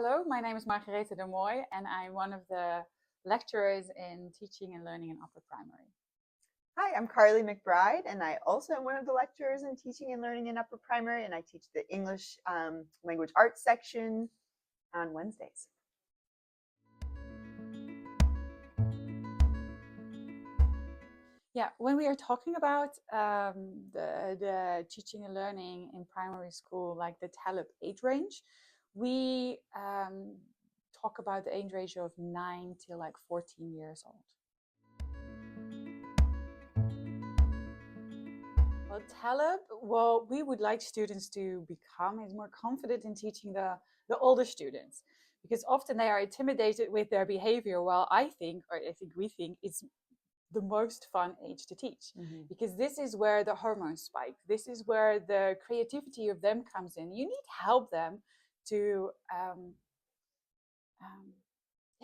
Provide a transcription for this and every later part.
Hello, my name is Margarethe de Mooi and I'm one of the lecturers in teaching and learning in upper primary. Hi, I'm Carly McBride, and I also am one of the lecturers in teaching and learning in upper primary, and I teach the English language arts section on Wednesdays. Yeah, when we are talking about the teaching and learning in primary school, like the TALUP age range, we talk about the age range of 9 to like 14 years old. Well, TALUP, what we would like students to become is more confident in teaching the older students, because often they are intimidated with their behavior. While I think we think it's the most fun age to teach, because this is where the hormones spike. This is where the creativity of them comes in. You need to help them to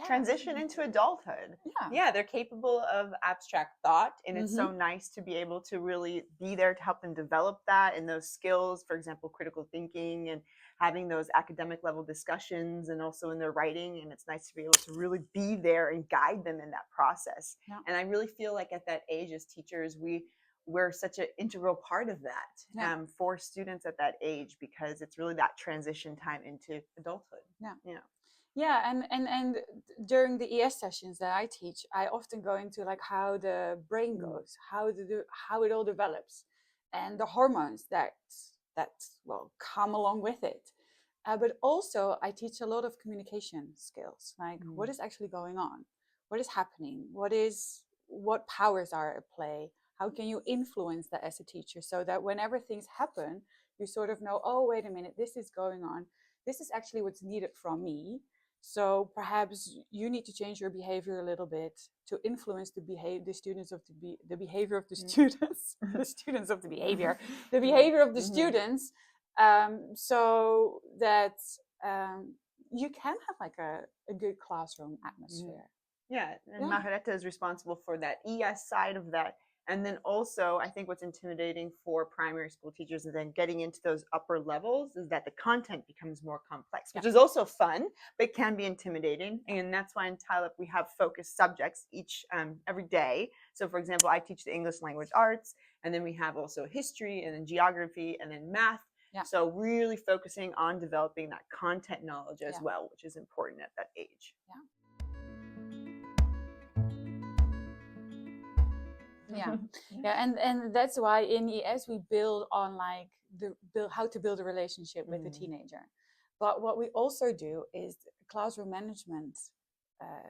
transition into adulthood. Yeah, they're capable of abstract thought, and it's so nice to be able to really be there to help them develop that and those skills, for example, critical thinking and having those academic level discussions, and also in their writing. And it's nice to be able to really be there and guide them in that process. And I really feel like at that age, as teachers, we're such an integral part of that for students at that age, because it's really that transition time into adulthood. Yeah, and during the ES sessions that I teach, I often go into like how the brain goes, how it all develops, and the hormones that come along with it. But also, I teach a lot of communication skills, like what is actually going on, what is happening, what powers are at play, how can you influence that as a teacher, so that whenever things happen, you sort of know, oh, wait a minute, this is going on. This is actually what's needed from me. So perhaps you need to change your behavior a little bit to influence the behavior of the students, the behavior of the students, the behavior of the students, so that you can have like a good classroom atmosphere. And Margarethe is responsible for that ES side of that. And then also, I think what's intimidating for primary school teachers and then getting into those upper levels is that the content becomes more complex, which is also fun, but can be intimidating. And that's why in TALUP we have focused subjects every day. So for example, I teach the English language arts, and then we have also history, and then geography, and then math. So really focusing on developing that content knowledge as well, which is important at that age. And that's why in ES we build on like how to build a relationship with the teenager. But what we also do is classroom management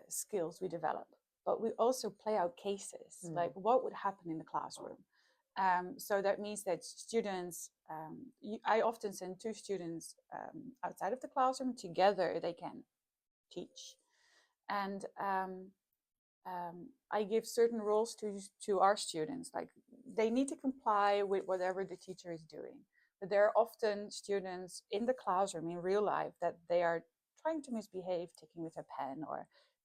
skills we develop. But we also play out cases, like what would happen in the classroom. So that means that students, I often send two students outside of the classroom together. They can teach, and I give certain roles to our students, like they need to comply with whatever the teacher is doing. But there are often students in the classroom in real life that they are trying to misbehave, taking with a pen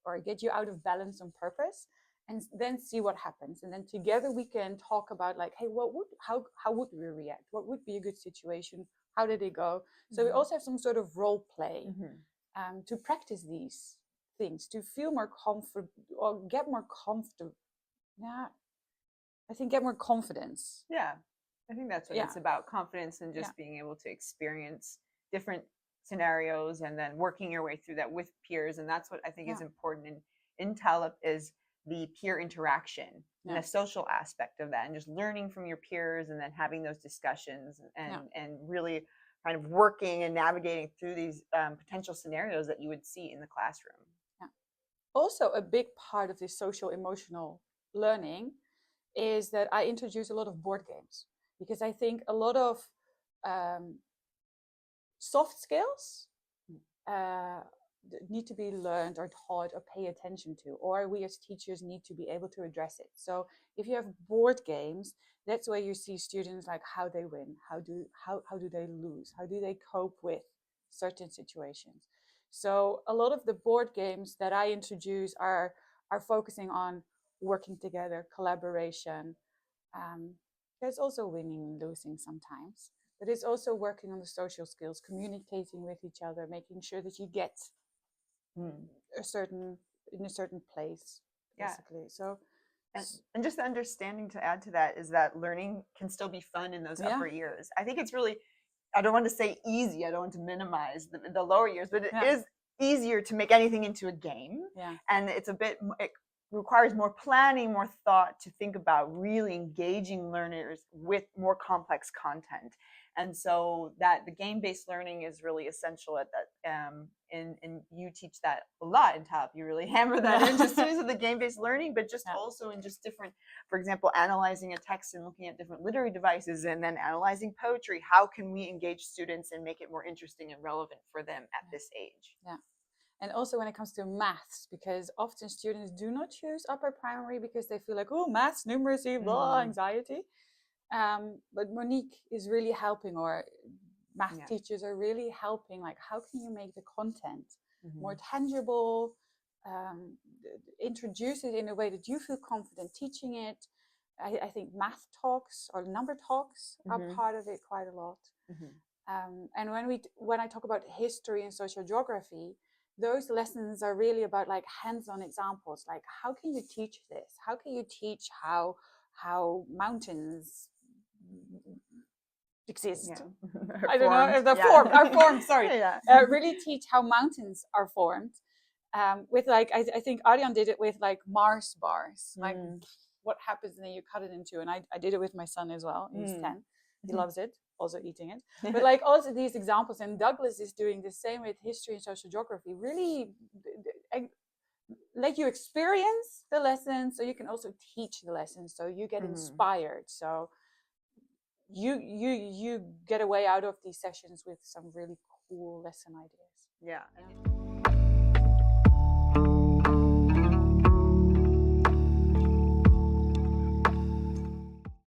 or get you out of balance on purpose, and then see what happens. And then together we can talk about like, hey, how would we react? What would be a good situation? How did it go? So we also have some sort of role play to practice these things, to feel more confident or get more comfortable. I think get more confidence. I think that's what it's about, confidence, and just being able to experience different scenarios and then working your way through that with peers. And that's what I think is important in TALUP, is the peer interaction and the social aspect of that, and just learning from your peers and then having those discussions and really kind of working and navigating through these potential scenarios that you would see in the classroom. Also, a big part of this social emotional learning is that I introduce a lot of board games, because I think a lot of soft skills need to be learned or taught or pay attention to, or we as teachers need to be able to address it. So if you have board games, that's where you see students like how they win, how do they lose, how do they cope with certain situations. So a lot of the board games that I introduce are focusing on working together, collaboration. There's also winning and losing sometimes, but it's also working on the social skills, communicating with each other, making sure that you get a certain place, basically. So and just the understanding to add to that is that learning can still be fun in those upper years. I think it's really, I don't want to say easy, I don't want to minimize the lower years, but it is easier to make anything into a game. And it's it requires more planning, more thought to think about really engaging learners with more complex content. And so that the game-based learning is really essential at that. And you teach that a lot in TALUP. You really hammer that into students of the game-based learning, but just also in just different, for example, analyzing a text and looking at different literary devices, and then analyzing poetry. How can we engage students and make it more interesting and relevant for them at this age? And also when it comes to maths, because often students do not choose upper primary because they feel like, oh, maths, numeracy, blah, anxiety. But Monique is really helping, or math teachers are really helping, like, how can you make the content more tangible, introduce it in a way that you feel confident teaching it. I think math talks or number talks are part of it quite a lot. And when I talk about history and social geography, those lessons are really about like hands-on examples. Like, how can you teach this? How can you teach how mountains exist? I don't know if they're formed. Sorry, really teach how mountains are formed. With like, I think Arjan did it with like Mars bars. Like, what happens, and then you cut it into. And I did it with my son as well. He's 10. He loves it. Also eating it. But like also these examples, and Douglas is doing the same with history and social geography. Really let you experience the lessons, so you can also teach the lessons, so you get inspired. So you get away out of these sessions with some really cool lesson ideas.